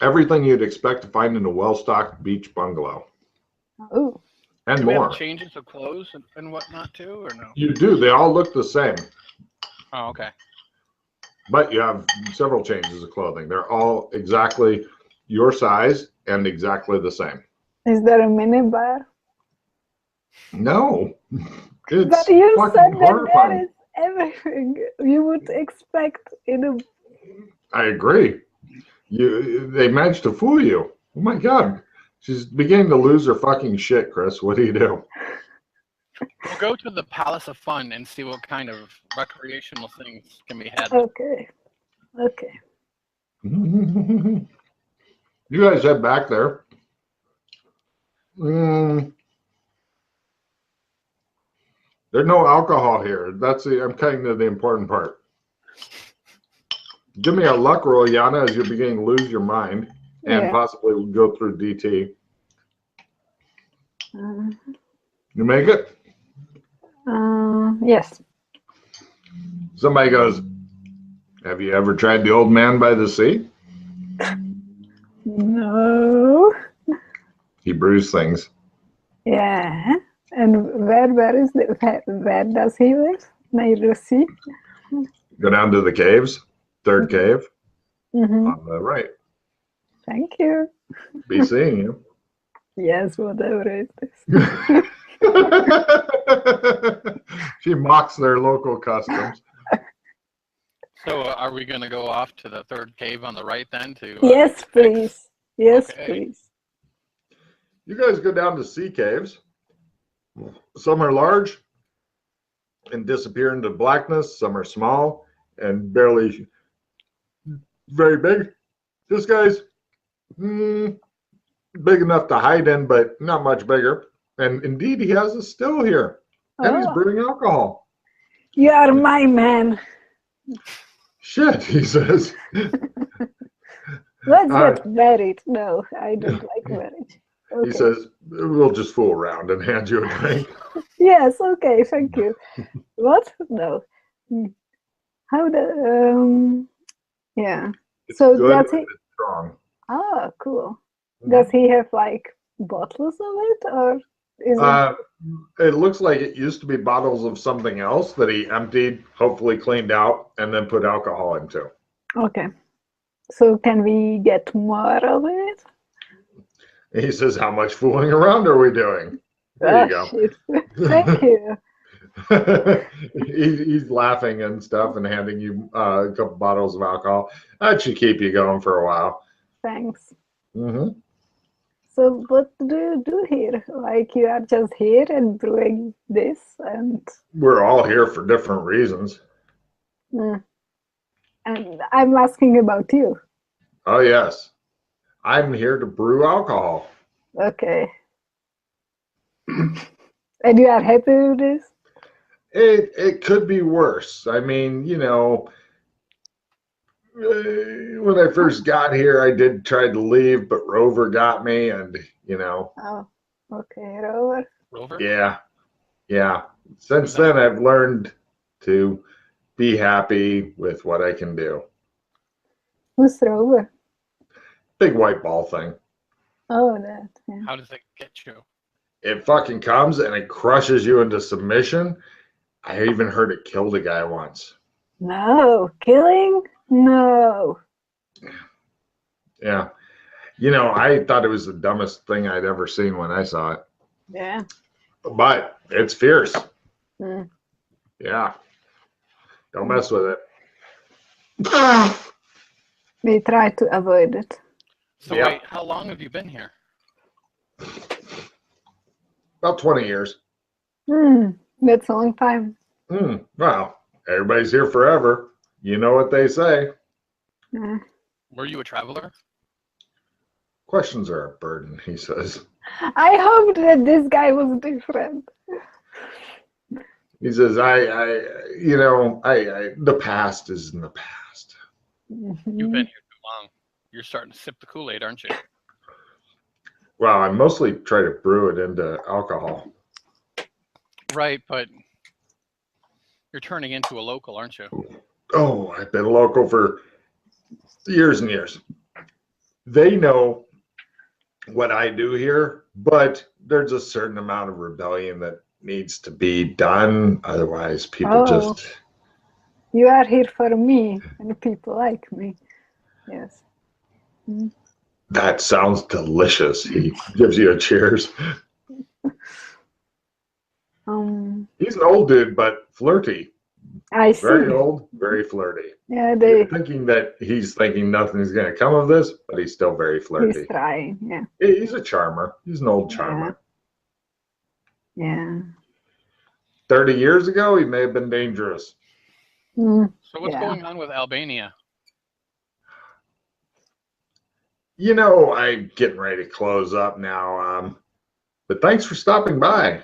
Everything you'd expect to find in a well-stocked beach bungalow. Oh. And Do we more. have changes of clothes and whatnot too, or no? You do. They all look the same. Oh, okay. But you have several changes of clothing. They're all exactly your size and exactly the same. Is there a mini bar? No. It's But you fucking said that horrifying. there is everything you would expect in a... I agree. They managed to fool you. Oh my God. She's beginning to lose her fucking shit, Chris. What do you do? We'll go to the Palace of Fun and see what kind of recreational things can be had. Okay. Okay. You guys head back there. There's no alcohol here. I'm cutting to the important part. Give me a luck roll, Yana, as you're beginning to lose your mind and possibly go through DT. You make it? Yes. Somebody goes, have you ever tried the old man by the sea? No. He brews things. Yeah. And where is where does he live? Near the sea? Go down to the caves. Third cave Mm-hmm. on the right. Thank you. Be seeing you. Yes, whatever it is. She mocks their local customs. So are we going to go off to the third cave on the right then? Yes, please. Yes, Okay. please. You guys go down to sea caves. Some are large and disappear into blackness. Some are small and barely very big. This guy's big enough to hide in, but not much bigger. And indeed, he has a still here. And he's brewing alcohol. You are my man. Shit, he says. Let's get married. No, I don't like marriage. Okay. He says, we'll just fool around and hand you a drink. Yes, okay, thank you. What? No. How the yeah. It's So good, does but he it's strong. Oh, cool. Does he have like bottles of it, or is It looks like it used to be bottles of something else that he emptied, hopefully cleaned out, and then put alcohol into. Okay. So can we get more of it? He says, how much fooling around are we doing? There you go. Shit. Thank you. He's laughing and stuff and handing you a couple bottles of alcohol. That should keep you going for a while. Thanks. Mm-hmm. So what do you do here? Like you are just here and brewing this and... We're all here for different reasons. And I'm asking about you. Oh, yes. I'm here to brew alcohol. Okay. And you are happy with this? It could be worse. I mean, you know, when I first got here, I did try to leave, but Rover got me, and you know. Oh, okay, Rover. Rover? Yeah. Since then, I've learned to be happy with what I can do. Who's Rover? Big white ball thing. Oh, that. Yeah. How does it get you? It fucking comes and it crushes you into submission. I even heard it killed a guy once. No, killing? No. Yeah. You know, I thought it was the dumbest thing I'd ever seen when I saw it. Yeah. But it's fierce. Mm. Yeah. Don't mess with it. We try to avoid it. So Yeah. wait, how long have you been here? About 20 years. That's a long time. Well, everybody's here forever. You know what they say. Yeah. Were you a traveler? Questions are a burden, he says. I hope that this guy was different. He says, the past is in the past. You've been here too long. You're starting to sip the Kool-Aid, aren't you? Well, I mostly try to brew it into alcohol. Right, but you're turning into a local, aren't you? Oh, I've been local for years and years. they know what I do here, but there's a certain amount of rebellion that needs to be done. Otherwise, people just... You are here for me and people like me. Yes. That sounds delicious. He gives you a cheers. He's an old dude, but flirty. I see. Very old, very flirty. Yeah, You're thinking that he's thinking nothing's going to come of this, but he's still very flirty. He's trying, yeah. He's a charmer. He's an old charmer. Yeah. 30 years ago, he may have been dangerous. So what's going on with Albania? You know, I'm getting ready to close up now, but thanks for stopping by.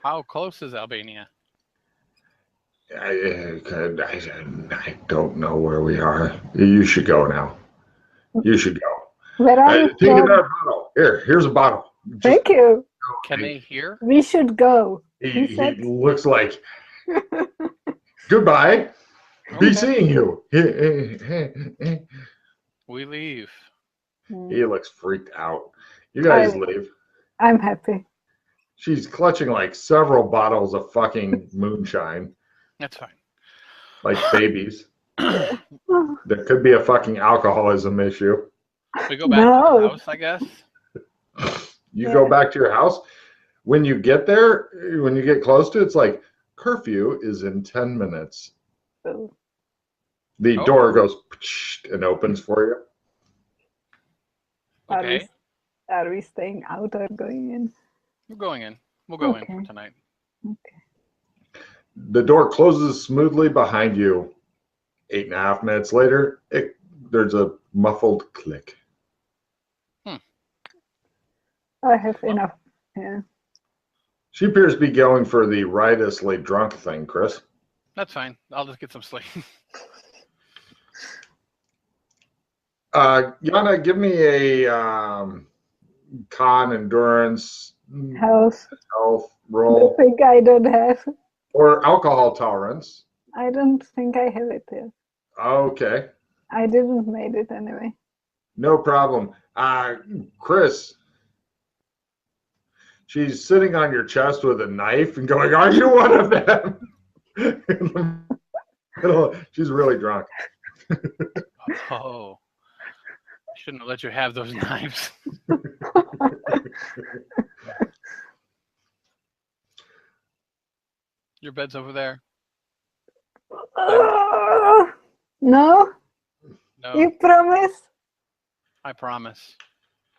How close is Albania? I don't know where we are. You should go now. You should go. Where are you Take from? another bottle. Here's a bottle. Thank you. Can they hear? We should go. He looks like... Goodbye. Be seeing you. We leave. He looks freaked out. You guys leave. I'm happy. She's clutching like several bottles of fucking moonshine. That's fine. Like babies. There could be a fucking alcoholism issue. We go back to the house, I guess. You go back to your house. When you get there, when you get close to it, it's like curfew is in 10 minutes. The door goes and opens for you. Okay. Are we staying out or going in? We're going in. We'll go in for tonight. Okay. The door closes smoothly behind you. 8.5 minutes later, there's a muffled click. I have enough. Yeah. She appears to be going for the riotously drunk thing, Chris. That's fine. I'll just get some sleep. Yana, give me a con endurance Health roll. I think I don't have. Or alcohol tolerance. I don't think I have it yet. Okay. I didn't made it anyway. No problem. Chris, she's sitting on your chest with a knife and going, "Are you one of them?" She's really drunk. Oh. I shouldn't have let you have those knives. Your bed's over there. No? No, You promise? I promise.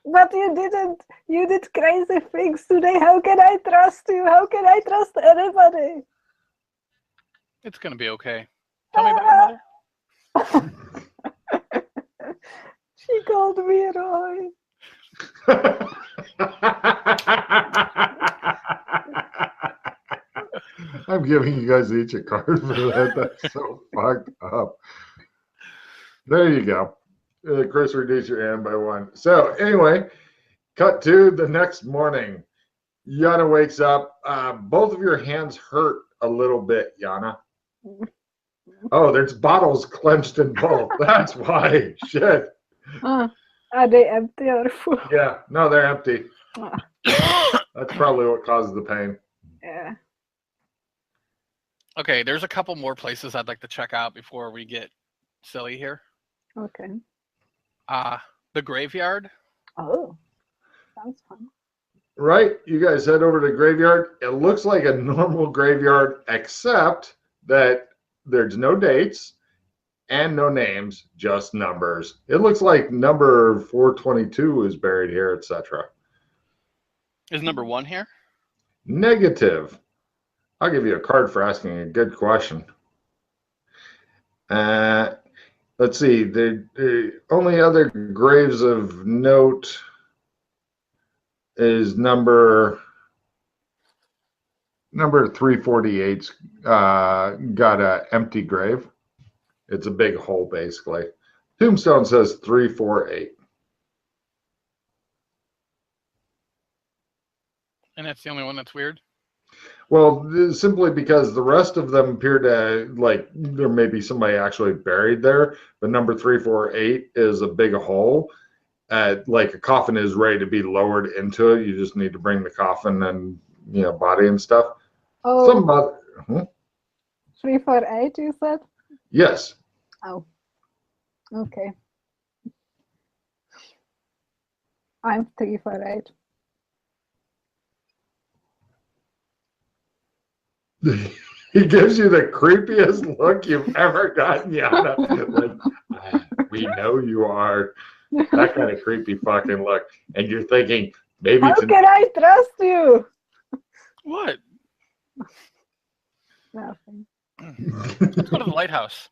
But you didn't. You did crazy things today. How can I trust you? How can I trust anybody? It's gonna be okay. Tell me about your mother. She called me Roy. I'm giving you guys each a card for that. That's so fucked up. There you go. Chris, reduce your hand by 1. So anyway, cut to the next morning. Yana wakes up. Both of your hands hurt a little bit, Yana. Oh, there's bottles clenched in both. That's why. Shit. Are they empty or full? Yeah, no, they're empty. That's probably what causes the pain. Yeah. Okay, there's a couple more places I'd like to check out before we get silly here. Okay. The graveyard. Oh, sounds fun. Right, you guys head over to the graveyard. It looks like a normal graveyard, except that there's no dates and no names, just numbers. It looks like number 422 is buried here, etc. Is number 1 here? Negative. I'll give you a card for asking a good question. Let's see. The only other graves of note is number 348's got an empty grave. It's a big hole, basically. Tombstone says 348. And that's the only one that's weird? Well, simply because the rest of them appear to, like, there may be somebody actually buried there, but number 348 is a big hole. Like a coffin is ready to be lowered into it. You just need to bring the coffin and, body and stuff. Oh, Huh? 348, you said? Yes. Oh, okay. I'm 348. He gives you the creepiest look you've ever gotten, Yana. Like, we know you are. That kind of creepy fucking look. And you're thinking, maybe How can I trust you? What? Nothing. Let's go to the lighthouse.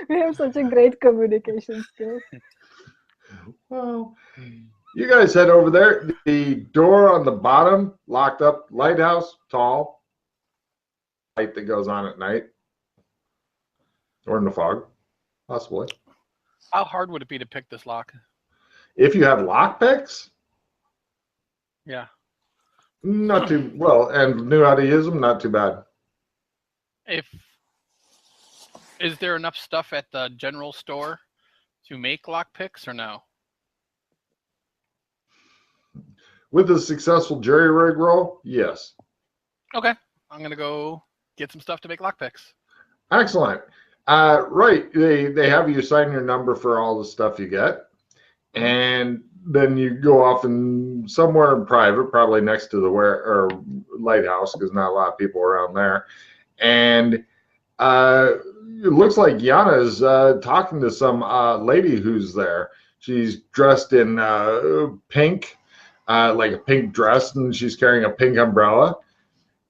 We have such a great communication skills. Well, you guys head over there. The door on the bottom, locked up, lighthouse, tall, light that goes on at night. Or in the fog, possibly. How hard would it be to pick this lock? If you have lock picks, Yeah. not too well, and knew how to use them, not too bad. Is there enough stuff at the general store to make lock picks or no? With a successful jury rig roll, yes. Okay. I'm gonna go get some stuff to make lock picks. Excellent. Right, they have you sign your number for all the stuff you get, and then you go off and somewhere in private, probably next to the lighthouse, because not a lot of people around there, and it looks like Yana's talking to some lady who's there. She's dressed in pink, like a pink dress, and she's carrying a pink umbrella,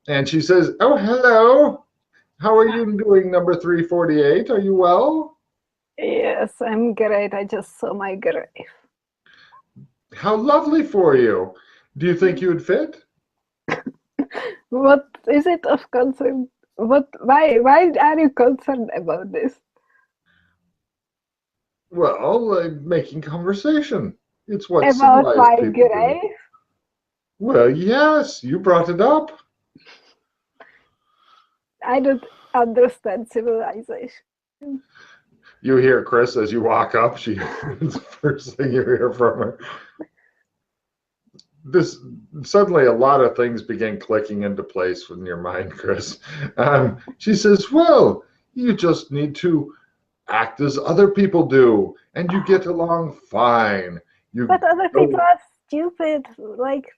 and she says, "Oh, hello. How are you doing, number 348? Are you well?" Yes, I'm great. I just saw my grave. How lovely for you. Do you think you would fit? What is it of concern? Why are you concerned about this? Well, making conversation. It's what About civilized my people do. grave? Well, yes, you brought it up. I don't understand civilization. You hear Chris as you walk up. It's the first thing you hear from her. Suddenly a lot of things begin clicking into place in your mind, Chris. She says, "Well, you just need to act as other people do, and you get along fine." But other people are stupid. Like,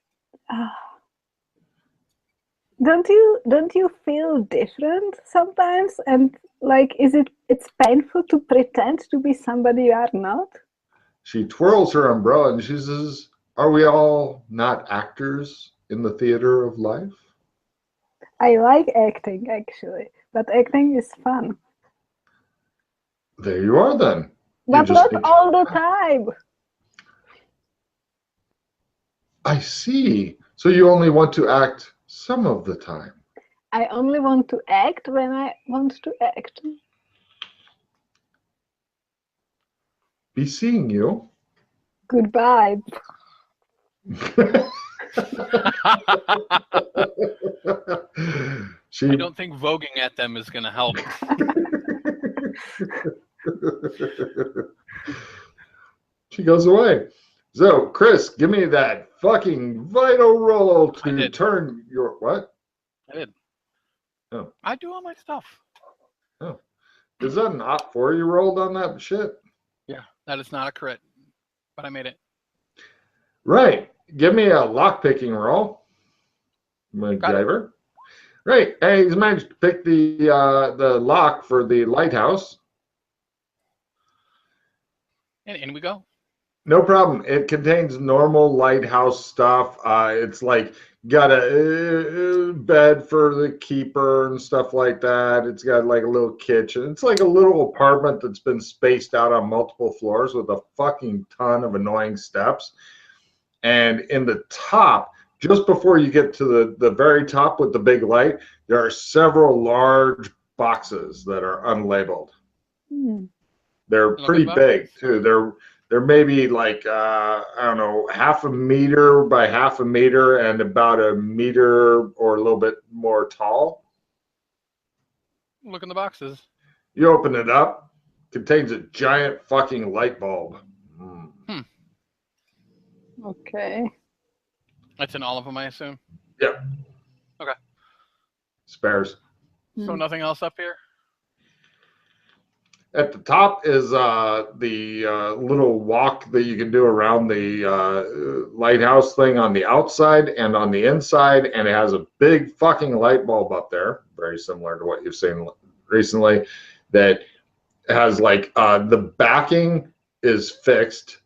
don't you feel different sometimes? And like, it's painful to pretend to be somebody you are not? She twirls her umbrella and she says, "Are we all not actors in the theater of life?" I like acting, actually, but acting is fun. There you are then. But not all the time. I see. So you only want to act some of the time. I only want to act when I want to act. Be seeing you. Goodbye. I don't think voguing at them is going to help. She goes away. So, Chris, give me that fucking vital roll to turn your what? I did. Oh. I do all my stuff. Oh. Is that an op 4 you rolled on that shit? Yeah, that is not a crit, but I made it. Right. Give me a lock picking roll. MacGyver. Right. Hey, he's managed to pick the lock for the lighthouse. And in we go. No problem. It contains normal lighthouse stuff. It's like got a bed for the keeper and stuff like that. It's got like a little kitchen. It's like a little apartment that's been spaced out on multiple floors with a fucking ton of annoying steps. And in the top, just before you get to the very top with the big light, there are several large boxes that are unlabeled. They're pretty big too. They're maybe like I don't know, half a meter by half a meter and about a meter or a little bit more tall. Look in the boxes. You open it up, contains a giant fucking light bulb. Okay. That's in all of them, I assume. Yeah. Okay. Spares. So nothing else up here? At the top is the little walk that you can do around the lighthouse thing on the outside and on the inside, and it has a big fucking light bulb up there, very similar to what you've seen recently, that has like the backing is fixed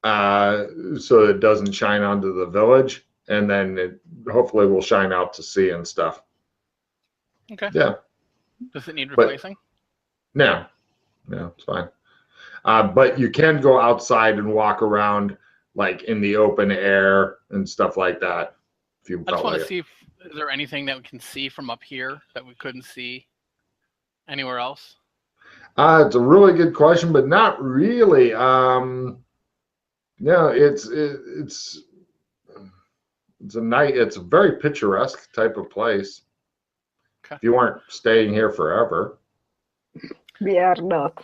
so it doesn't shine onto the village, and then it hopefully will shine out to sea and stuff. Okay. Yeah. Does it need replacing? No, it's fine. But you can go outside and walk around like in the open air and stuff like that. If you I just want to see if is there anything that we can see from up here that we couldn't see anywhere else? It's a really good question, but not really. Yeah, it's a very picturesque type of place. Okay. If you weren't staying here forever. We are not.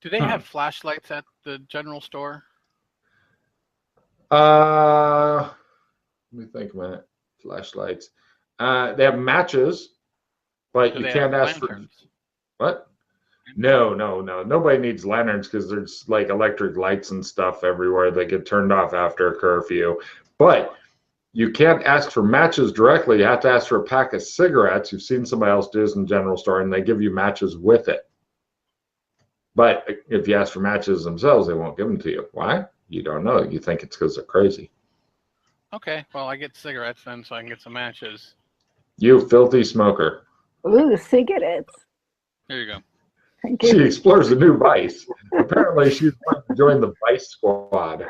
Do they have flashlights at the general store? Let me think a minute. Flashlights. They have matches, but you can't ask lanterns? for what? No. Nobody needs lanterns because there's like electric lights and stuff everywhere that get turned off after a curfew. But you can't ask for matches directly. You have to ask for a pack of cigarettes. You've seen somebody else do this in the general store, and they give you matches with it. But if you ask for matches themselves, they won't give them to you. Why? You don't know. You think it's because they're crazy. Okay, well, I get cigarettes then, so I can get some matches. You filthy smoker. Ooh, cigarettes. Here you go. Thank She you. explores a new vice. Apparently, she's going to join the vice squad.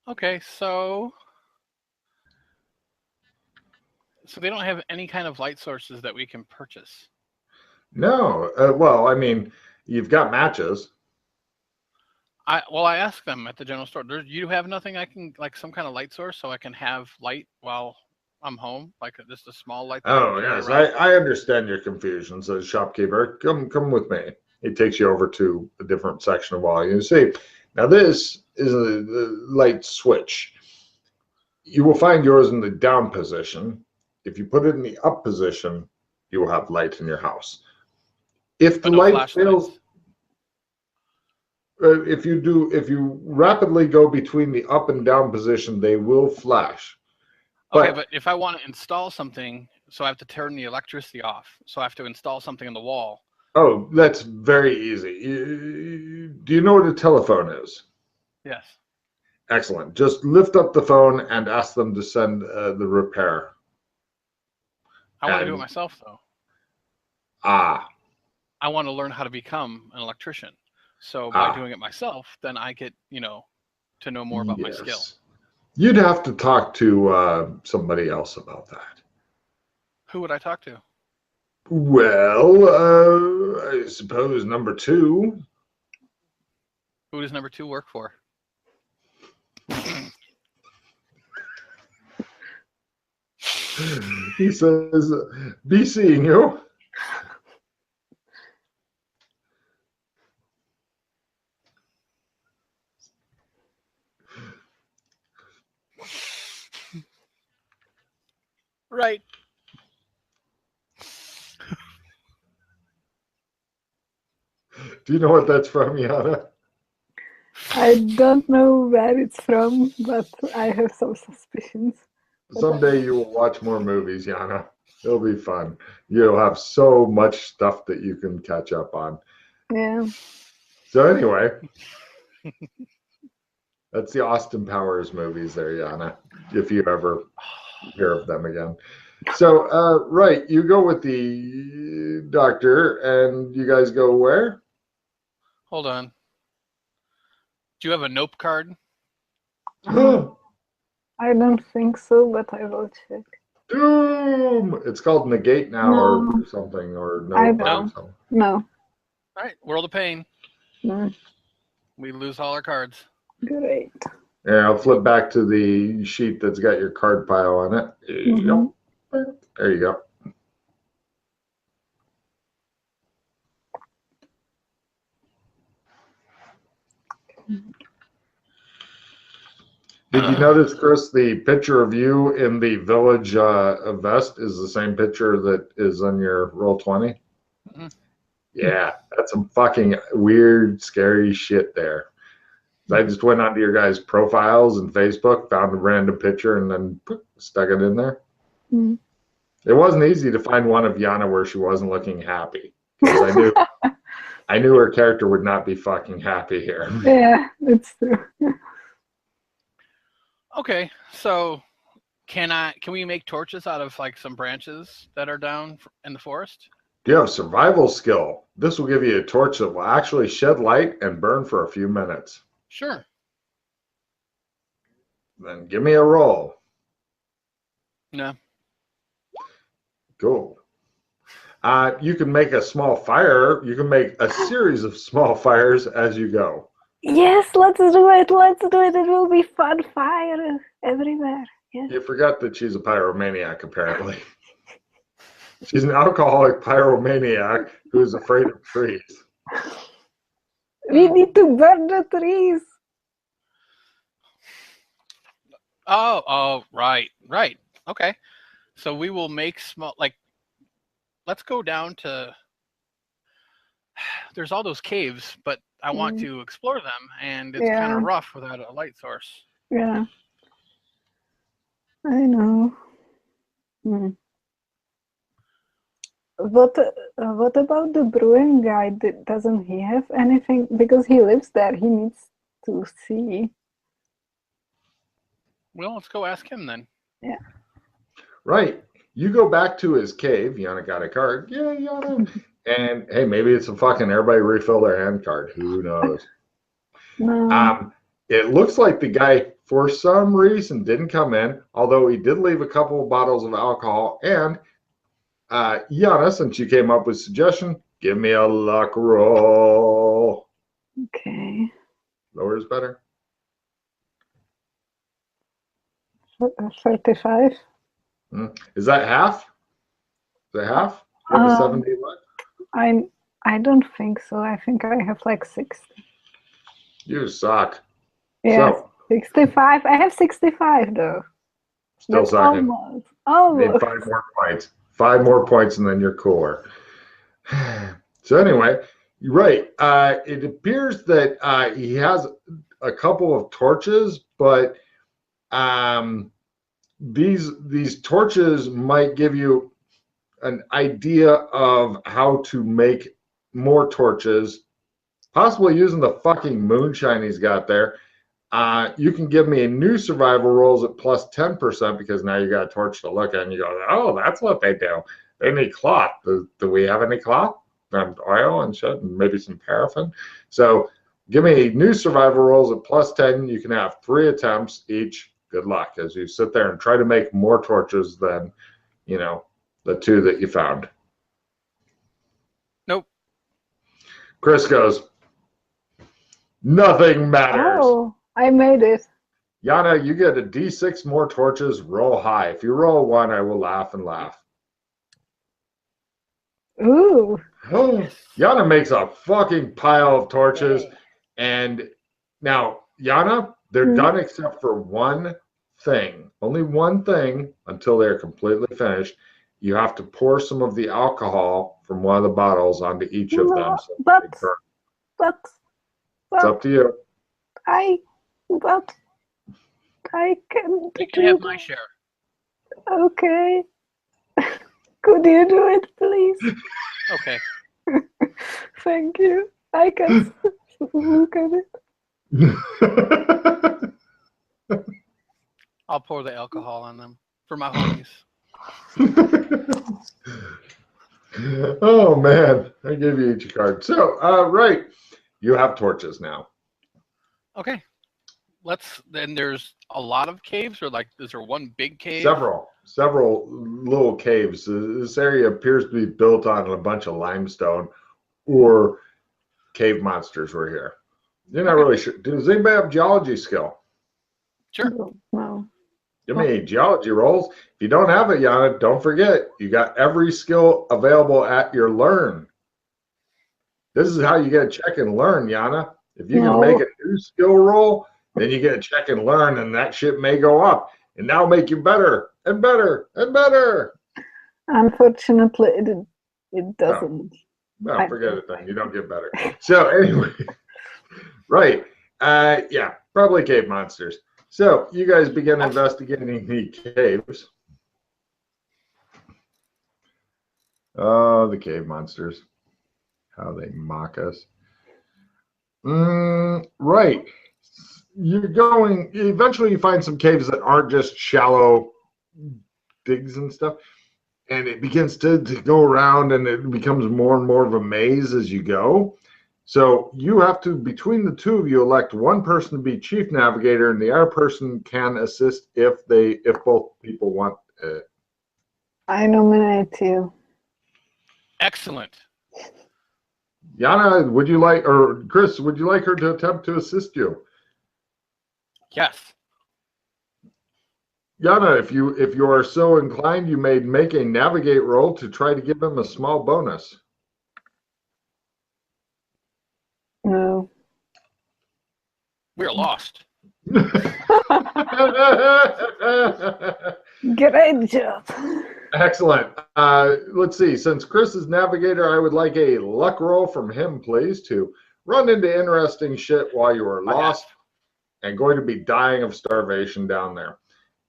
Okay, so they don't have any kind of light sources that we can purchase. No. Well, I mean, you've got matches. I asked them at the general store. You have nothing I can like some kind of light source so I can have light while I'm home, like just a small light. Oh yes, I understand your confusion. Says shopkeeper. Come with me. He takes you over to a different section of wall. You see, now this is a light switch. You will find yours in the down position. If you put it in the up position, you will have light in your house. If the light fails, if you rapidly go between the up and down position, they will flash. Okay, but if I want to install something, so I have to turn the electricity off. So I have to install something on the wall. Oh, that's very easy. Do you know what a telephone is? Yes. Excellent. Just lift up the phone and ask them to send the repair. I want to do it myself, though. Ah. I want to learn how to become an electrician. So by doing it myself, then I get, to know more about my skill. You'd have to talk to somebody else about that. Who would I talk to? Well, I suppose number 2. Who does number 2 work for? He says, be seeing you. Right. Do you know what that's from, Yana? I don't know where it's from, but I have some suspicions. Someday you will watch more movies, Yana. It'll be fun. You'll have so much stuff that you can catch up on. Yeah. So anyway, that's the Austin Powers movies there, Yana, if you ever hear of them again. So, right, you go with the doctor, and you guys go where? Hold on. Do you have a nope card? I don't think so, but I will check. Doom! It's called Negate now or something, or no. No. All right, World of Pain. No. We lose all our cards. Great. Yeah, I'll flip back to the sheet that's got your card pile on it. Mhm. Yep. There you go. Did you notice, Chris, the picture of you in the village vest is the same picture that is on your Roll20? Mhm. Yeah, that's some fucking weird, scary shit there. I just went onto your guys' profiles and Facebook, found a random picture, and then stuck it in there. Mm. It wasn't easy to find one of Yana where she wasn't looking happy, because I knew her character would not be fucking happy here. Yeah, it's true. Okay, so can we make torches out of like some branches that are down in the forest? Do you have survival skill? This will give you a torch that will actually shed light and burn for a few minutes. Sure. Then give me a roll. No. Cool. You can make a small fire. You can make a series of small fires as you go. Yes, let's do it. Let's do it. It will be fun fire everywhere. Yes. You forgot that she's a pyromaniac, apparently. She's an alcoholic pyromaniac who's afraid of trees. We need to burn the trees. Oh, right. Okay. So we will make small, like, let's go down to, there's all those caves, but I want to explore them, and it's kind of rough without a light source. Yeah. I know. What about the brewing guy? Doesn't he have anything? Because he lives there, he needs to see. Well, let's go ask him then. Yeah. Right. You go back to his cave. Yana got a card. Yeah, Yana. And hey, maybe it's a fucking everybody refill their hand card. Who knows? No. It looks like the guy, for some reason, didn't come in, although he did leave a couple of bottles of alcohol. And Yana, since you came up with suggestion, give me a luck roll. Okay. Lower is better. 35. Is that half? Is that half? You have a 70 luck? I don't think so. I think I have like 60. You suck. Yeah, So, 65. I have 65 though. still That's sucking. Need almost. 5 more points. 5 more points, and then you're cooler. So anyway, you're right. It appears that he has a couple of torches, but these torches might give you an idea of how to make more torches, possibly using the fucking moonshine he's got there. You can give me a new survival rolls at plus 10% because now you got a torch to look at and you go, oh, that's what they do. They need cloth. Do we have any cloth? And oil and shit, and maybe some paraffin. So give me new survival rolls at plus 10. You can have 3 attempts each. Good luck as you sit there and try to make more torches than, the 2 that you found. Nope. Chris goes, nothing matters. Oh, I made it. Yana, you get a D6 more torches, roll high. If you roll 1, I will laugh and laugh. Ooh. Yana makes a fucking pile of torches. And now, Yana, they're done except for one thing. Only one thing until they're completely finished. You have to pour some of the alcohol from one of the bottles onto each of them. So But it's up to you. I can. You can have my share. Okay. Could you do it, please? Okay. Thank you. I can look at it. I'll pour the alcohol on them for my homies. Oh man, I gave you each a card. So, right, you have torches now. Okay. Then there's a lot of caves, or like, is there one big cave? Several little caves. This area appears to be built on a bunch of limestone, or cave monsters were here. You're not really sure. Does anybody have geology skill? Sure. No. Give me geology rolls. If you don't have it, Yana, don't forget, you got every skill available at your learn. This is how you get a check and learn, Yana. If you can make a new skill roll, then you get a check and learn, and that shit may go up. And that'll make you better and better and better. Unfortunately, it doesn't. No, forget it then. You don't get better. So anyway, right. Yeah, probably cave monsters. So you guys begin investigating the caves. Oh, the cave monsters. How they mock us. Right. You're going, eventually you find some caves that aren't just shallow digs and stuff. And it begins to go around, and it becomes more and more of a maze as you go. So you have to, between the two of you, elect one person to be chief navigator, and the other person can assist if both people want it. I nominate you. Excellent. Yana, would you like, or Chris, would you like her to attempt to assist you? Yes. Yana, if you are so inclined, you may make a navigate roll to try to give him a small bonus. No. We're lost. Great job. Excellent. Let's see. Since Chris is navigator, I would like a luck roll from him, please, to run into interesting shit while you are lost and going to be dying of starvation down there.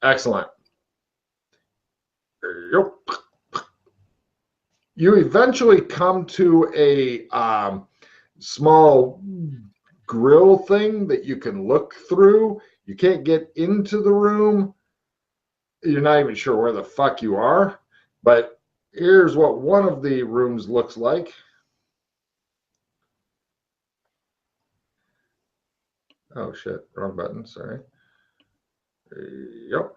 Excellent. Yep. You eventually come to a small grill thing that you can look through. You can't get into the room. You're not even sure where the fuck you are. But here's what one of the rooms looks like. Oh shit, wrong button, sorry. Yep.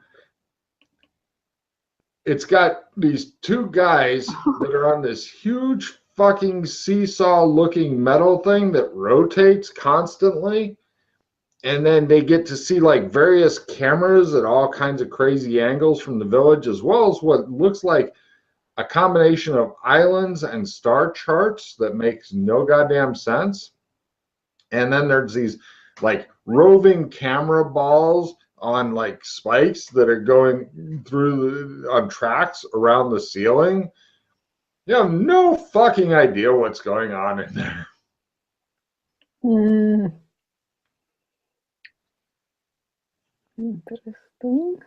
It's got these two guys that are on this huge fucking seesaw looking metal thing that rotates constantly. And then they get to see like various cameras at all kinds of crazy angles from the village, as well as what looks like a combination of islands and star charts that makes no goddamn sense. And then there's these like roving camera balls on like spikes that are going through on tracks around the ceiling. You have no fucking idea what's going on in there. Interesting.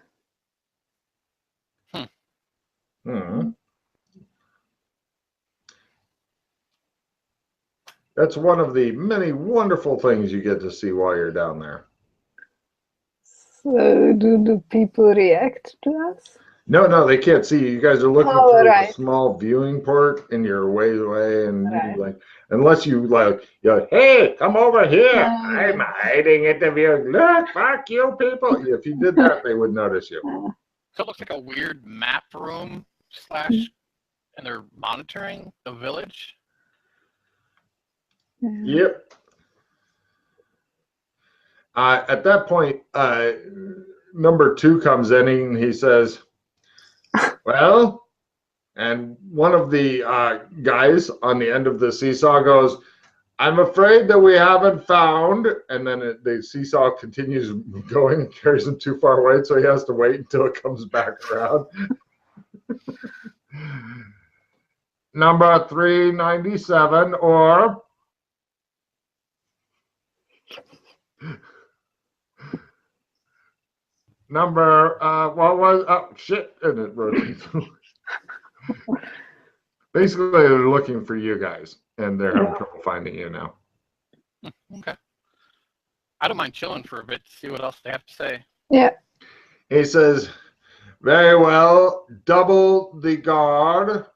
That's one of the many wonderful things you get to see while you're down there. So, do the people react to us? No, they can't see you. You guys are looking through a small viewing port, and you're way away, and like, unless you like, hey, come over here. I'm hiding at the view. Look, fuck you people. If you did that, they would notice you. So it looks like a weird map room / and they're monitoring the village. Yep. At that point, number 2 comes in and he says, well, and one of the guys on the end of the seesaw goes, I'm afraid that we haven't found, and then the seesaw continues going and carries him too far away, so he has to wait until it comes back around. Number 397, or number, what was, oh, shit, and it rotates. Basically, they're looking for you guys, and they're having trouble finding you now. Okay. I don't mind chilling for a bit to see what else they have to say. Yeah. He says, very well, double the guard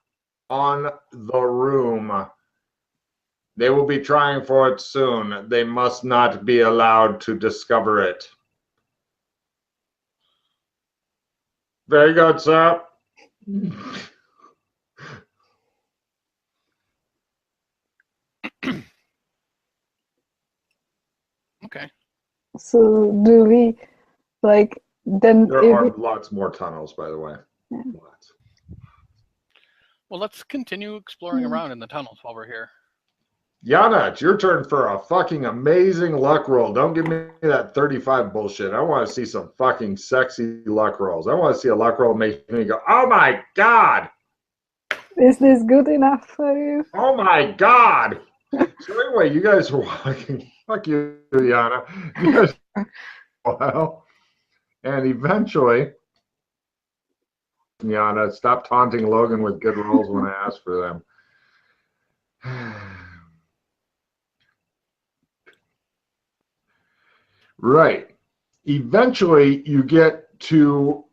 on the room. They will be trying for it soon. They must not be allowed to discover it. Very good, sir. Okay. So do we like then? There If are we, lots more tunnels, by the way. Yeah. Lots. Well, let's continue exploring around in the tunnels while we're here. Yana, it's your turn for a fucking amazing luck roll. Don't give me that 35 bullshit. I want to see some fucking sexy luck rolls. I want to see a luck roll make me go, oh my God. is this good enough for you? Oh my God. So anyway, you guys are walking. Fuck you, Yana. You guys a while. And eventually, Yana, stop taunting Logan with good rolls when I ask for them. Right. Eventually, you get to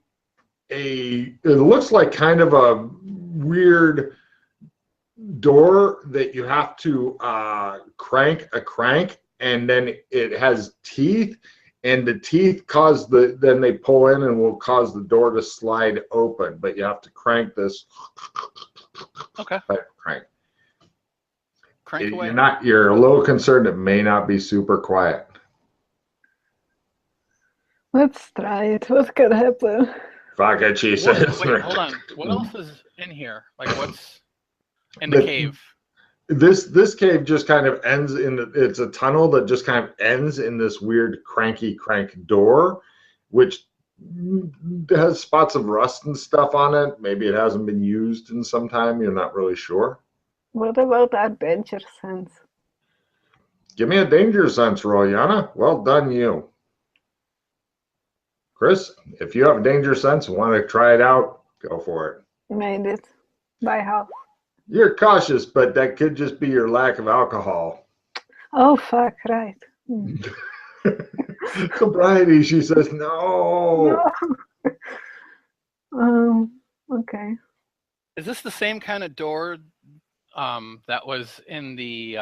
it looks like kind of a weird door that you have to crank a crank, and then it has teeth, and the teeth then they pull in and will cause the door to slide open, but you have to crank this Okay. crank. Crank away. You're a little concerned it may not be super quiet. Let's try it. What could happen? Fuck it, she says. Wait, hold on. What else is in here? Like what's in the cave? This cave just kind of ends it's a tunnel that just kind of ends in this weird crank door, which has spots of rust and stuff on it. Maybe it hasn't been used in some time. You're not really sure. What about our danger sense? Give me a danger sense roll, Yana. Well done, you. Chris, if you have a danger sense and want to try it out, go for it. Made it. By half. You're cautious, but that could just be your lack of alcohol. Oh, fuck, right. Sobriety, she says, no. Okay. Is this the same kind of door that was in the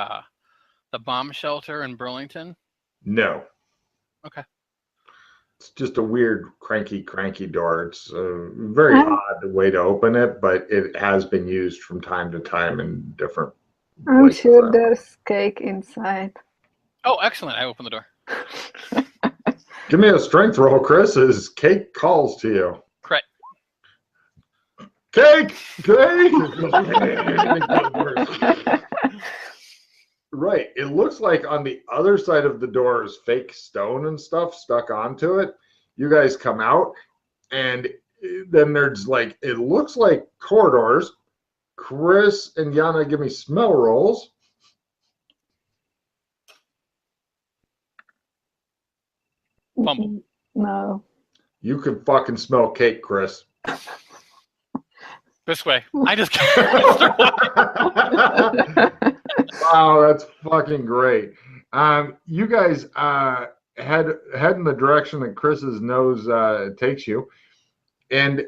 bomb shelter in Burlington? No. Okay. It's just a weird cranky door. It's a very odd way to open it, but it has been used from time to time in different I'm places. sure there's cake inside. Oh, excellent. I opened the door. Give me a strength roll, Chris, as Cake calls to you. Crit. Cake! Right. It looks like on the other side of the door is fake stone and stuff stuck onto it. You guys come out, and then there's like, it looks like corridors. Chris and Yana, give me smell rolls. Fumble. No. You can fucking smell cake, Chris. This way. I just Wow, that's fucking great. You guys head in the direction that Chris's nose takes you, and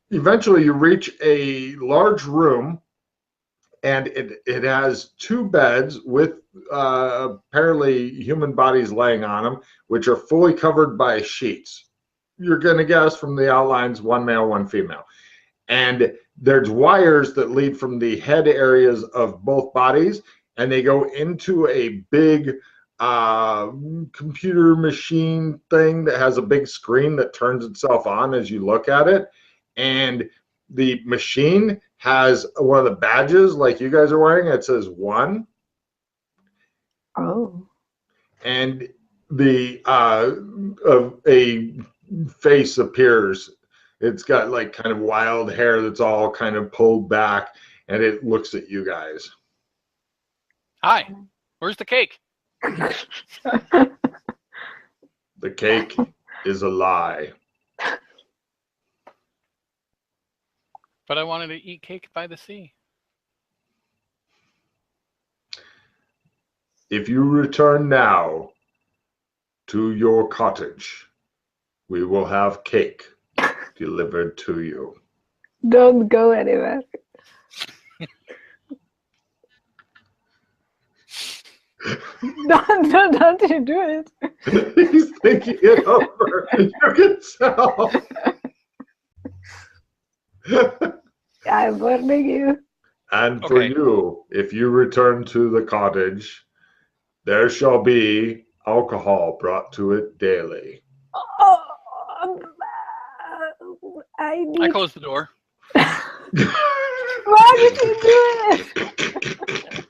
eventually you reach a large room, and it has two beds with apparently human bodies laying on them, which are fully covered by sheets. You're going to guess from the outlines, one male, one female. And there's wires that lead from the head areas of both bodies, and they go into a big computer machine thing that has a big screen that turns itself on as you look at it. And the machine has one of the badges like you guys are wearing. It says 1. Oh. And the a face appears. It's got like kind of wild hair that's all kind of pulled back, and it looks at you guys. Hi. Where's the cake? The cake is a lie. But I wanted to eat cake by the sea. If you return now to your cottage, we will have cake delivered to you. Don't go anywhere. Don't you do it. He's thinking it over. You can tell. I'm warning you. And for Okay. you, if you return to the cottage, there shall be alcohol brought to it daily. Oh, I I need. closed the door. Why did you do it?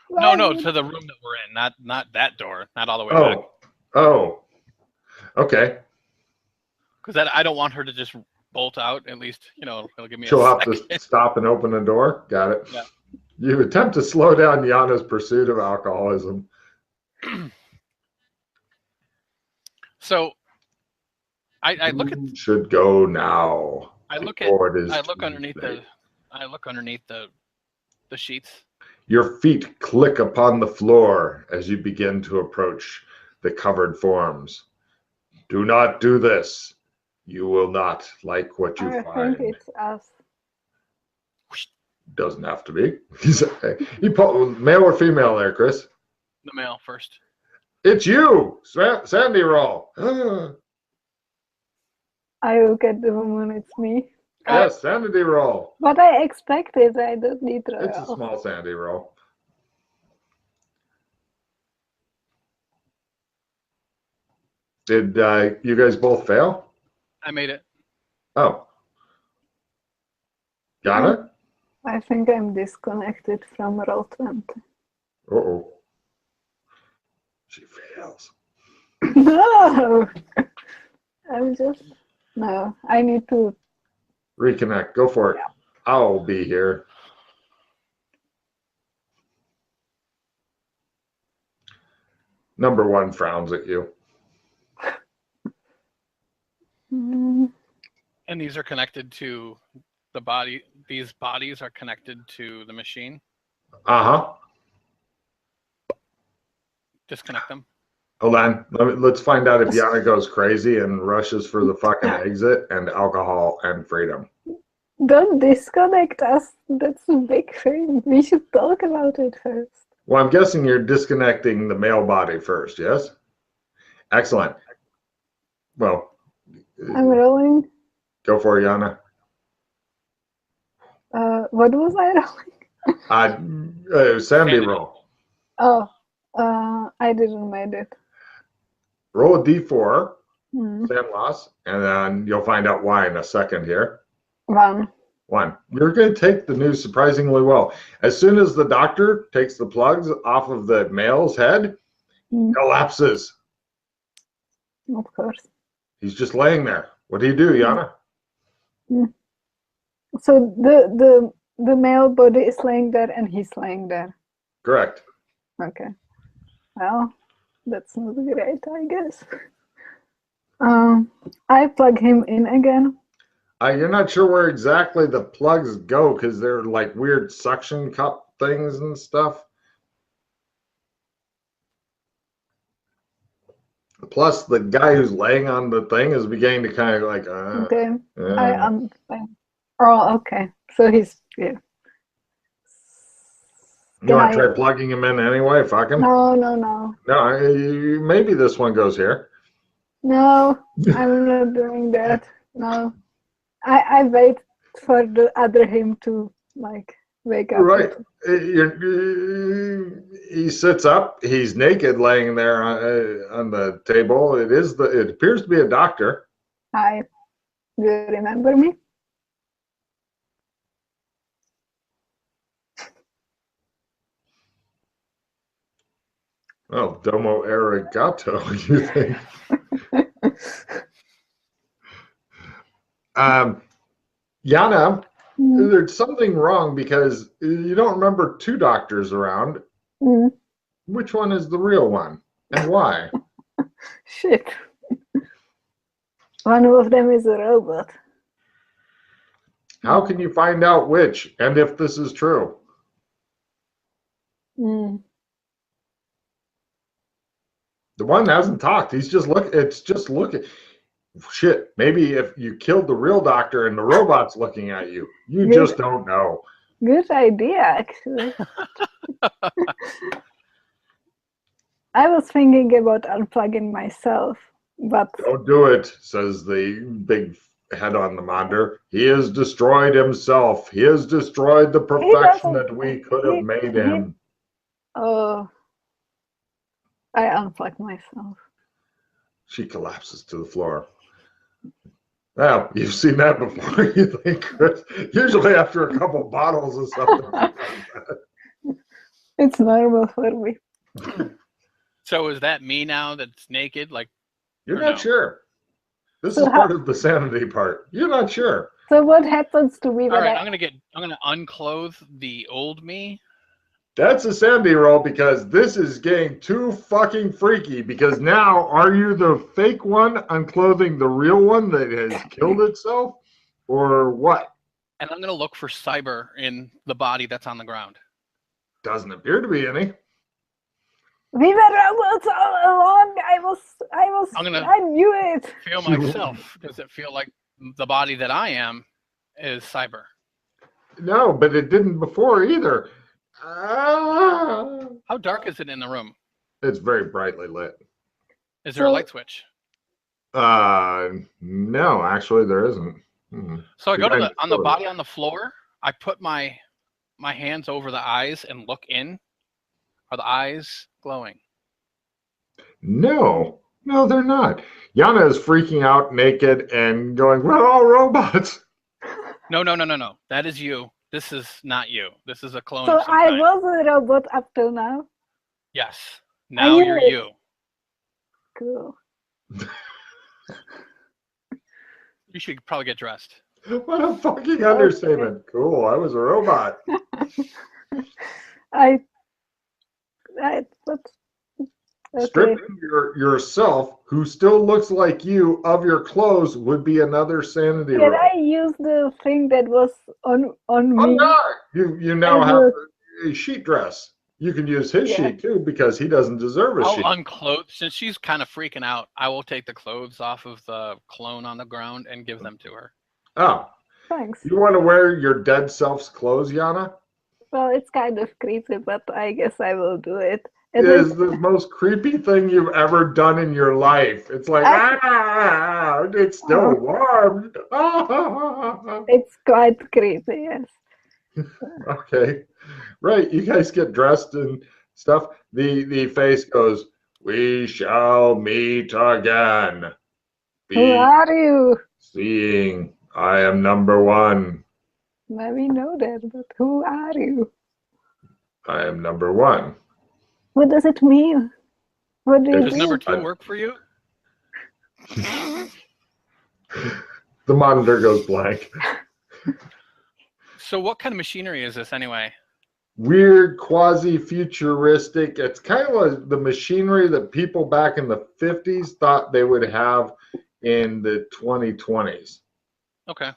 No, Why no, would- to the room that we're in, not that door, not all the way back. Oh, okay. Because I don't want her to just bolt out. At least, it'll give me She'll a have second. to stop and open the door. Got it. Yeah. You attempt to slow down Yana's pursuit of alcoholism. So, I look at You should go now. I look underneath too late. the sheets. Your feet click upon the floor as you begin to approach the covered forms. Do not do this. You will not like what you I find. think it's us. Doesn't have to be. Male or female there, Chris? The male first. It's you, Sandy Roll. I look at the woman, it's me. Yes, Sandy Roll. What I expected, I don't need to. It's a small Sandy Roll. Did you guys both fail? I made it. Oh. Got it? I think I'm disconnected from Roll20. Uh-oh. She fails. No! No, I need to. Reconnect. Go for it. Yeah. I'll be here. Number one frowns at you. Mm, And these are connected to the body. These bodies are connected to the machine. Uh-huh. Disconnect them. Hold on. Let's find out if Yana goes crazy and rushes for the fucking exit and alcohol and freedom. Don't disconnect us. That's a big thing. We should talk about it first. Well, I'm guessing you're disconnecting the male body first, yes? Excellent. Well, I'm rolling. go for it, Yana. What was I rolling? Sandy roll. Oh, I didn't make it. Roll a d4, Hmm. sand loss, and then you'll find out why in a second here. 1. One. You're going to take the news surprisingly well. As soon as the doctor takes the plugs off of the male's head, Hmm. collapses. Of course. He's just laying there. What do you do, Yana? So the male body is laying there and he's laying there. Correct. Okay. Well, that's not great, I guess. I plug him in again. You're not sure where exactly the plugs go because they're like weird suction cup things and stuff. Plus, the guy who's laying on the thing is beginning to kind of like, Okay. uh, Oh, okay. So he's yeah. you want to try plugging him in anyway? Fuck him. No. No, maybe this one goes here. No, I'm not doing that. No. I wait for the other him to like wake up. Right. He sits up. He's naked, laying there on the table. It appears to be a doctor. Hi. Do you remember me? Oh, domo arigato, you think? Yana, Mm. there's something wrong because you don't remember two doctors around. Mm. Which one is the real one and why? Shit. One of them is a robot. How can you find out which and if this is true? Mm. The one hasn't talked. It's just looking. Shit, maybe if you killed the real doctor and the robot's looking at you, you just don't know. Good idea, actually. I was thinking about unplugging myself, but Don't do it, says the big head on the monitor. He has destroyed himself. He has destroyed the perfection that we could have made him. oh, I unplug myself. She collapses to the floor. Well, you've seen that before, you think, Chris? Usually after a couple bottles or something. It's normal for me. So is that me now that's naked? Like, You're or not no? sure. This So is part of the sanity part. You're not sure. So what happens to me All when right, I... I'm gonna unclothe the old me. That's a sanity roll because this is getting too fucking freaky. Because now, are you the fake one unclothing the real one that has killed itself? Or what? And I'm gonna look for cyber in the body that's on the ground. Doesn't appear to be any. We were robots all along. I knew it. Feel myself. Does it feel like the body that I am is cyber? No, but it didn't before either. Ah. How dark is it in the room? It's very brightly lit. Is there a So- light switch? No, actually there isn't. So I go to Behind on the door. body on the floor. I put my hands over the eyes and look in. Are the eyes glowing? No, they're not. Yana is freaking out naked and going, we're all robots. No. That is you. This is not you. This is a clone. So of some I kind. was a robot up till now. Yes. Now knew you're it. you. Cool. You should probably get dressed. What a fucking understatement. Cool, I was a robot. But okay. Stripping yourself, who still looks like you, of your clothes would be another sanity Can roll. I use the thing that was on Oh, me? no. You now As have a sheet dress. You can use his Yeah. sheet too because he doesn't deserve a I'll sheet. unclothe. Since she's kind of freaking out, I will take the clothes off of the clone on the ground and give them to her. Oh, Thanks. you want to wear your dead self's clothes, Yana? Well, it's kind of creepy, but I guess I will do it. It And is the most creepy thing you've ever done in your life. It's like, it's still warm. it's quite creepy, yes. Okay, right. You guys get dressed and stuff. The face goes, we shall meet again. Who are you? Seeing I am number one. Well, we know that, but who are you? I am number one. What does it mean? What do you Does do? number 2 work for you? The monitor goes blank. So what kind of machinery is this anyway? Weird, quasi-futuristic. It's kind of like the machinery that people back in the 50s thought they would have in the 2020s. Okay.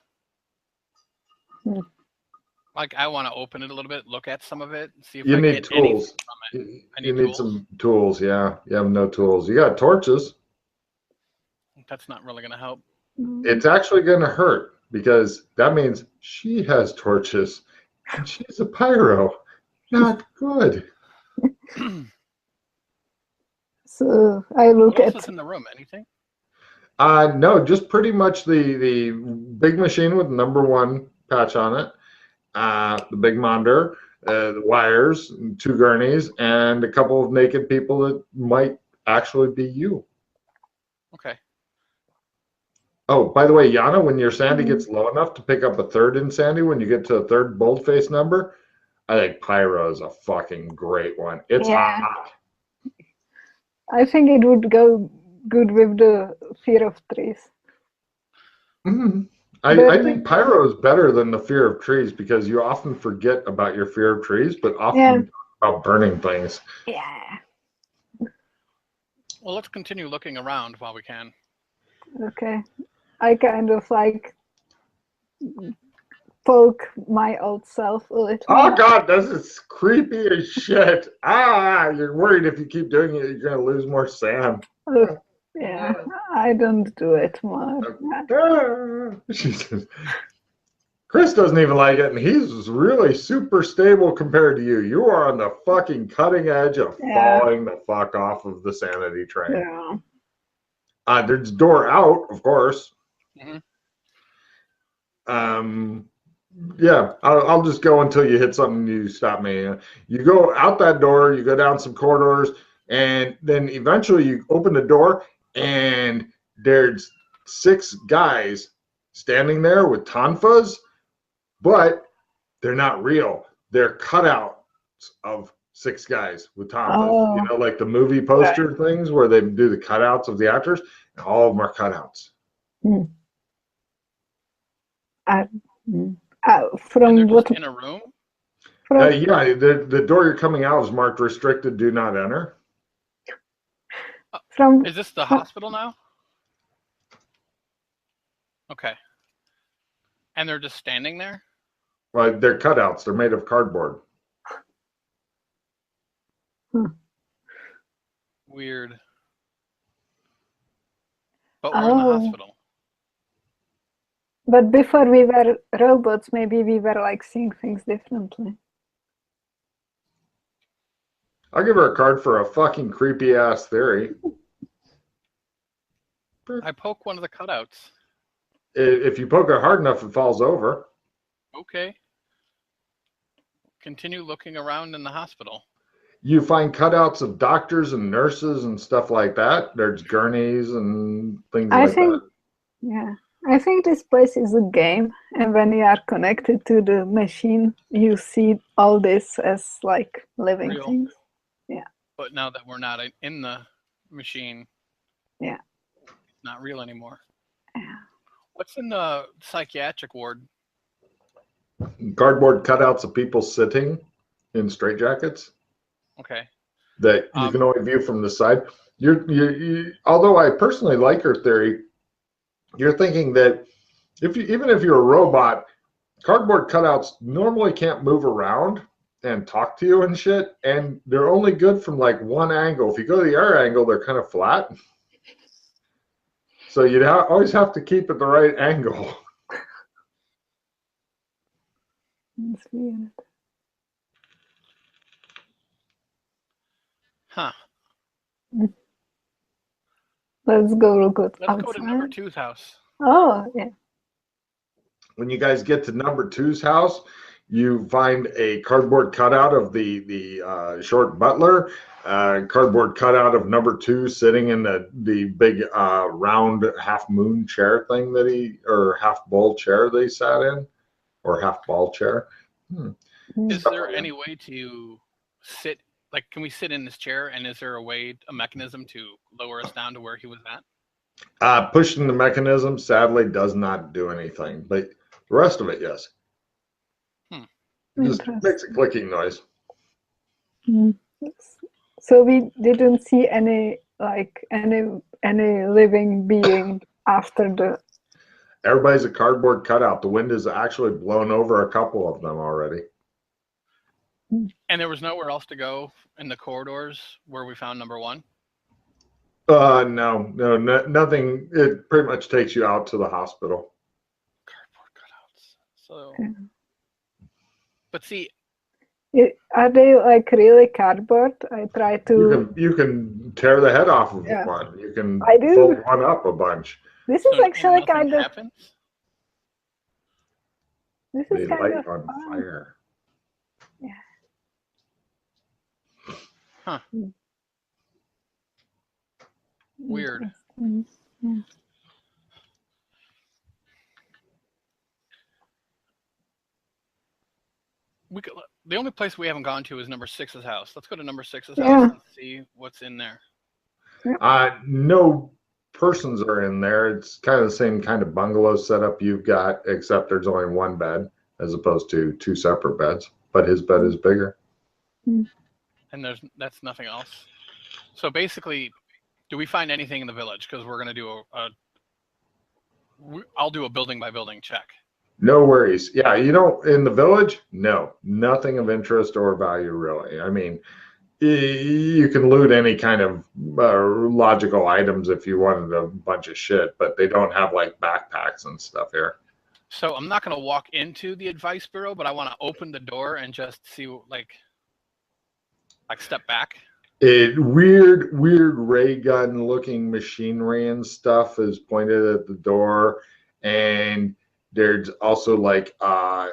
Like I want to open it a little bit, look at some of it, see if You I need get tools. anything from it. I You need need tools? some tools, yeah. You have no tools. You got torches. That's not really going to help. It's actually going to hurt because that means she has torches and she's a pyro. Not good. So I look What else at is in the room? Anything? No, just pretty much the big machine with number one patch on it, the big monitor, the wires, 2 gurneys, and a couple of naked people that might actually be you. Okay. Oh, by the way, Yana, when your sandy gets low enough to pick up a 3rd insanity, when you get to a 3rd boldface number, I think pyro is a fucking great one. It's Yeah. hot. I think it would go good with the fear of trees. Mhm. I think pyro is better than the fear of trees because you often forget about your fear of trees, but often Yeah. talk about burning things. Yeah. Well, let's continue looking around while we can. Okay. I kind of like poke my old self a little. Oh God, this is creepy as shit. You're worried if you keep doing it, you're gonna lose more sand. Yeah, I don't do it more. She says, Chris doesn't even like it, and he's really super stable compared to you. You are on the fucking cutting edge of falling the fuck off of the sanity train. Yeah. There's door out, of course. Mhm. Yeah, I'll just go until you hit something. You stop me. You go out that door. You go down some corridors, And then eventually you open the door and there's 6 guys standing there with tonfas, but they're not real. They're cutouts of 6 guys with tonfas. Oh. You know, like the movie poster things where they do the cutouts of the actors, and all of them are cutouts. From And they're what? just in a room? Yeah, the door you're coming out is marked restricted, do not enter. From Is this the hospital now? Okay. And they're just standing there? Well, they're cutouts. They're made of cardboard. Weird. But we're in the hospital. But before we were robots, maybe we were like seeing things differently. I'll give her a card for a fucking creepy ass theory. I poke one of the cutouts. If you poke it hard enough, it falls over. Okay. Continue looking around in the hospital. You find cutouts of doctors and nurses and stuff like that. There's gurneys and things like that. Yeah. I think this place is a game, and when you are connected to the machine, you see all this as like living Real. things. Yeah. But now that we're not in the machine, yeah, it's not real anymore. Yeah. What's in the psychiatric ward? Cardboard cutouts of people sitting in straitjackets. Okay. That you can only view from the side. Although I personally like her theory, you're thinking that even if you're a robot, cardboard cutouts normally can't move around and talk to you and shit, and they're only good from like one angle. If you go to the other angle, they're kind of flat. So you'd always have to keep at the right angle. That's weird. Huh. Let's go Let's go to number 2's house. Oh, yeah. When you guys get to number 2's house, you find a cardboard cutout of the short butler, cardboard cutout of number 2 sitting in the big round half moon chair thing or half bowl chair they sat in, or half ball chair. Is there any way to sit? Like, can we sit in this chair, and is there a mechanism to lower us down to where he was at? Pushing the mechanism sadly does not do anything, but the rest of it, yes. It just makes a clicking noise. So we didn't see any living being after the. Everybody's a cardboard cutout. The wind has actually blown over a couple of them already. And there was nowhere else to go in the corridors where we found number 1? No, nothing. It pretty much takes you out to the hospital. Cardboard cutouts. So, but see, are they like really cardboard? I try to. You can tear the head off of one. You can fold one up a bunch. This is actually kind of. Happens? This is they kind light of on fire. Yeah. Huh. Weird. Yeah. The only place we haven't gone to is number 6's house. Let's go to number 6's house and see what's in there. No persons are in there. It's kind of the same kind of bungalow setup you've got, except there's only one bed as opposed to 2 separate beds. But his bed is bigger. And that's nothing else. So basically, do we find anything in the village? Because we're going to do I'll do a building by building check. No worries. Yeah, in the village, no, nothing of interest or value really. I mean, you can loot any kind of logical items if you wanted a bunch of shit, but they don't have like backpacks and stuff here. So I'm not going to walk into the advice bureau, but I want to open the door and just see, like step back. Weird ray gun looking machinery and stuff is pointed at the door, and there's also like a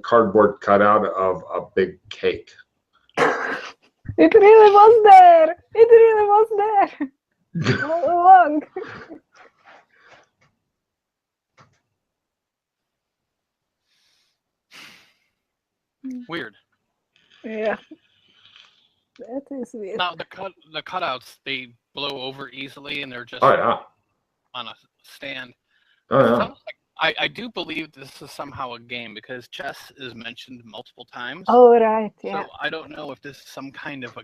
cardboard cutout of a big cake. It really was there. It really was there all along. Weird. Yeah, that is weird. Now the cutouts, they blow over easily and they're just Oh yeah. on a stand. Oh yeah. Sounds like, I do believe this is somehow a game because chess is mentioned multiple times. Oh right, yeah. So I don't know if this is some kind of a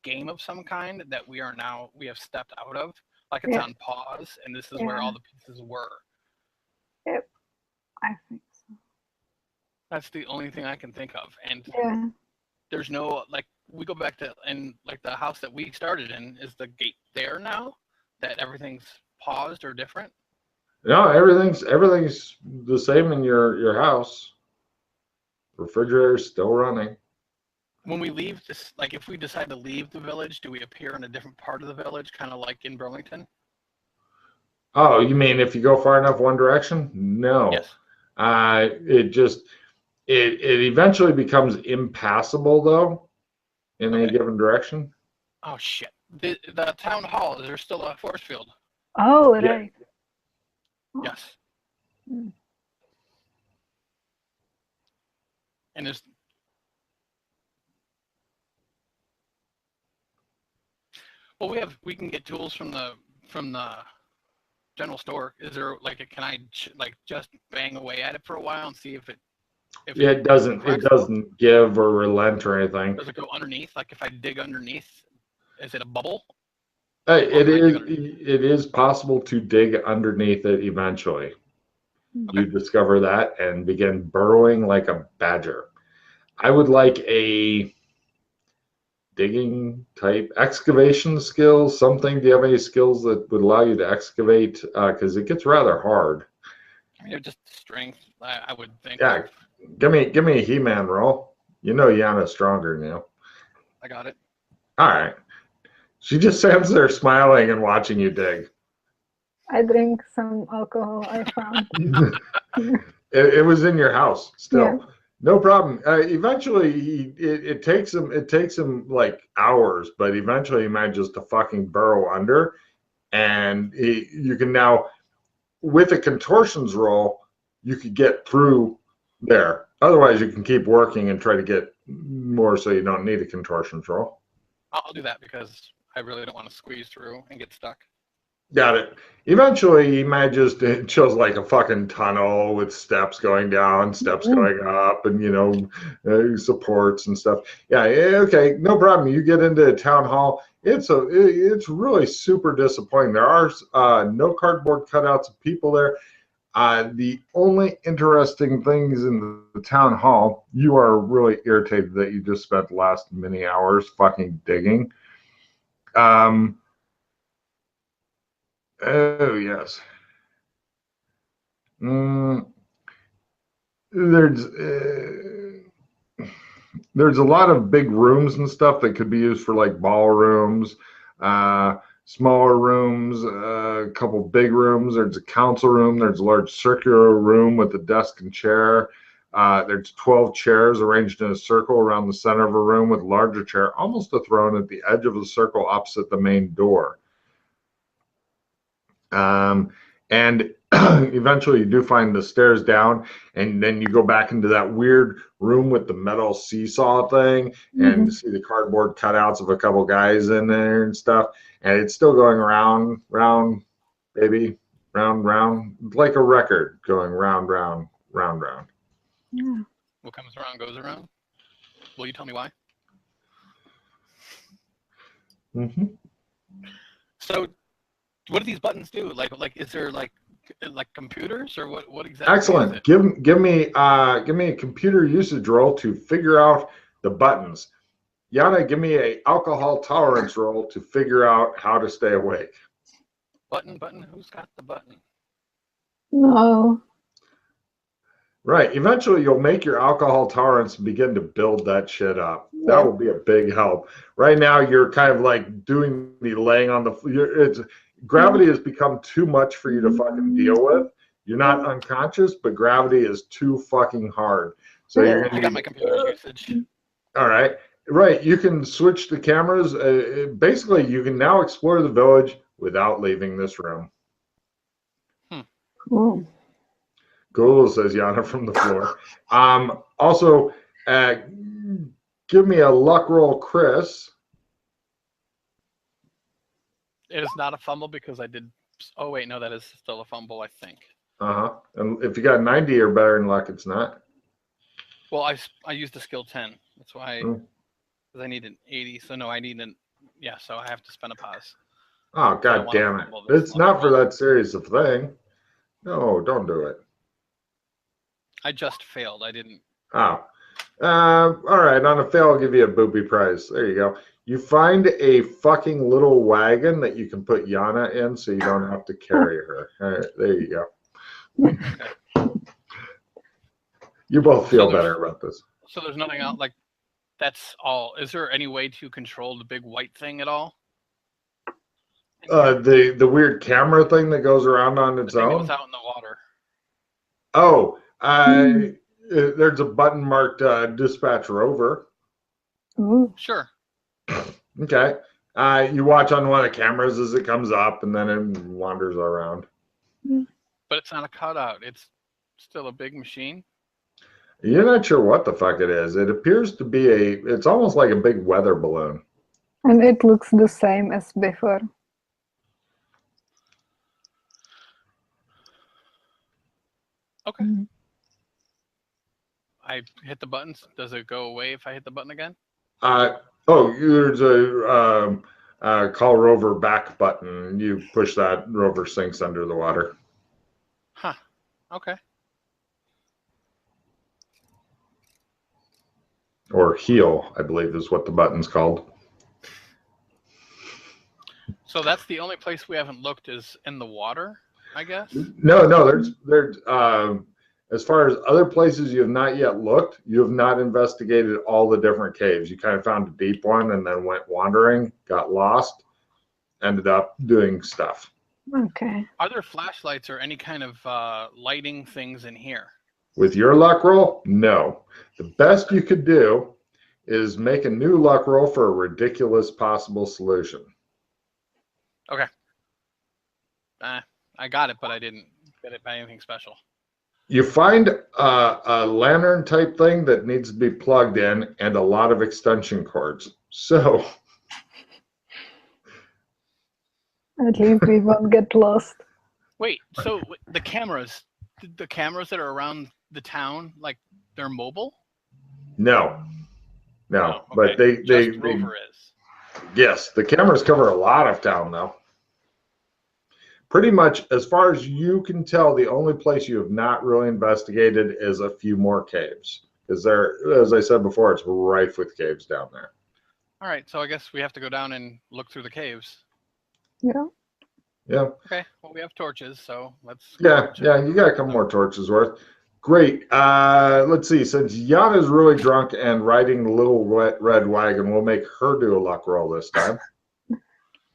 game of some kind that we have stepped out of, like it's Yeah. on pause, and this is where all the pieces were. Yep, I think so. That's the only thing I can think of. And Yeah. there's no, like, we go back to, and like the house that we started in, is the gate there now that everything's paused or different? No, everything's the same in your house. Refrigerator's still running. When we leave this, like if we decide to leave the village, do we appear in a different part of the village, kind of like in Burlington? Oh, you mean if you go far enough one direction? No. Yes. It eventually becomes impassable though, in any given direction. Oh shit! The town hall, is there still a force field? Oh Yeah. right. Yes. Mm. And there's. Well, we can get tools from the general store. Is there like can I like just bang away at it for a while and see if it It doesn't give or relent or anything. does it go underneath? Like if I dig underneath, is it a bubble? It is possible to dig underneath it eventually. Okay. You discover that and begin burrowing like a badger. I would like a digging type excavation skill, something. Do you have any skills that would allow you to excavate? Because it gits rather hard. I mean, just strength. I would think. Yeah, give me a He-Man roll. You know Yana's stronger than you. I got it. All right. She just stands there smiling and watching you dig. I drink some alcohol I found. It was in your house still. Yeah. No problem. Eventually, it takes him like hours, but eventually he manages to fucking burrow under, and you can now, with a contortions roll, you could get through there. Otherwise, you can keep working and try to get more, so you don't need a contortions roll. I'll do that because I really don't want to squeeze through and get stuck. Got it. Eventually, he manages to, it shows like a fucking tunnel with steps going down, steps going up, and supports and stuff. Yeah, okay, no problem. You get into town hall. It's really super disappointing. There are no cardboard cutouts of people there. The only interesting things in the town hall, you are really irritated that you just spent the last many hours fucking digging. Oh yes. There's a lot of big rooms and stuff that could be used for like ballrooms, smaller rooms, a couple big rooms. There's a council room. There's a large circular room with a desk and chair. There's 12 chairs arranged in a circle around the center of a room with a larger chair, almost a throne at the edge of the circle opposite the main door. And eventually you do find the stairs down, and then you go back into that weird room with the metal seesaw thing, and you see the cardboard cutouts of a couple guys in there and stuff, and it's still going round, baby, round, like a record going round. Yeah. What comes around goes around. Will you tell me why? So what do these buttons do? Like is there like computers or what exactly? Excellent. Is it? Give me a computer usage roll to figure out the buttons. Yana, give me a alcohol tolerance roll to figure out how to stay awake. Button. Who's got the button? No. Right. Eventually, you'll make your alcohol tolerance and begin to build that shit up. Yeah. That will be a big help. Right now, you're kind of like doing the laying on the. Gravity has become too much for you to fucking deal with. You're not unconscious, but gravity is too fucking hard. So you're gonna I got my computer usage. All right. Right, you can switch the cameras. Basically, you can now explore the village without leaving this room. Ooh. Cool, says Yana from the floor. Also, give me a luck roll, Chris. It is not a fumble because I did. Oh wait, no, that is still a fumble, I think. And if you got 90 or better in luck, it's not. Well, I used a skill 10. That's why. Because I need an 80. So no, I need an. Yeah, so I have to spend a pause. Oh, god damn it. It's not for that serious of thing. No, don't do it. I just failed. I didn't. Oh. All right, on a fail, I'll give you a booby prize. There you go. You find a fucking little wagon that you can put Yana in so you don't have to carry her. All right, there you go. Okay. You both feel better about this. So there's nothing else, like, that's all. Is there any way to control the big white thing at all? The weird camera thing that goes around on its own? That was out in the water. Oh, there's a button marked dispatch rover. Ooh. Sure. Okay. You watch on one of the cameras as it comes up and then it wanders around. But it's not a cutout. It's still a big machine. You're not sure what the fuck it is. It appears to be it's almost like a big weather balloon. And it looks the same as before. Okay. I hit the buttons. Does it go away if I hit the button again? There's a call rover back button. You push that, rover sinks under the water. Huh. Okay. Or heel, I believe is what the button's called. So that's the only place we haven't looked is in the water, I guess? No, there's as far as other places you have not yet looked, you have not investigated all the different caves. You kind of found a deep one and then went wandering, got lost, ended up doing stuff. Okay. Are there flashlights or any kind of lighting things in here? With your luck roll, no. The best you could do is make a new luck roll for a ridiculous possible solution. Okay. I got it, but I didn't get it by anything special. You find a lantern type thing that needs to be plugged in and a lot of extension cords. So at least we won't get lost. Wait, so the cameras that are around the town, like they're mobile? No. Oh, okay. But they Rover is. Yes, the cameras cover a lot of town though. Pretty much, as far as you can tell, the only place you have not really investigated is a few more caves. Because there, as I said before, it's rife with caves down there. All right, so I guess we have to go down and look through the caves. Yeah. Yeah. Okay, well, we have torches, so let's... Yeah, you got a couple more torches worth. Great. Let's see. Since Yana's really drunk and riding the little red wagon, we'll make her do a luck roll this time.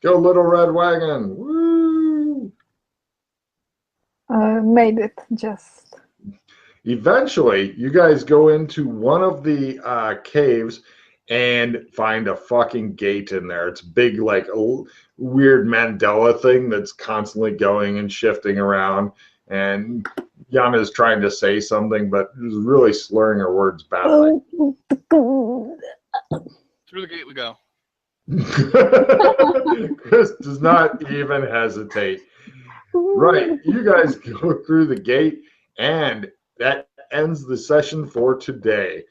Go, little red wagon. Woo! Made it just. Eventually, you guys go into one of the caves and find a fucking gate in there. It's big, like a weird Mandela thing that's constantly going and shifting around. And Yana is trying to say something, but is really slurring her words badly. Through the gate we go. Chris does not even hesitate. Right, you guys go through the gate, and that ends the session for today.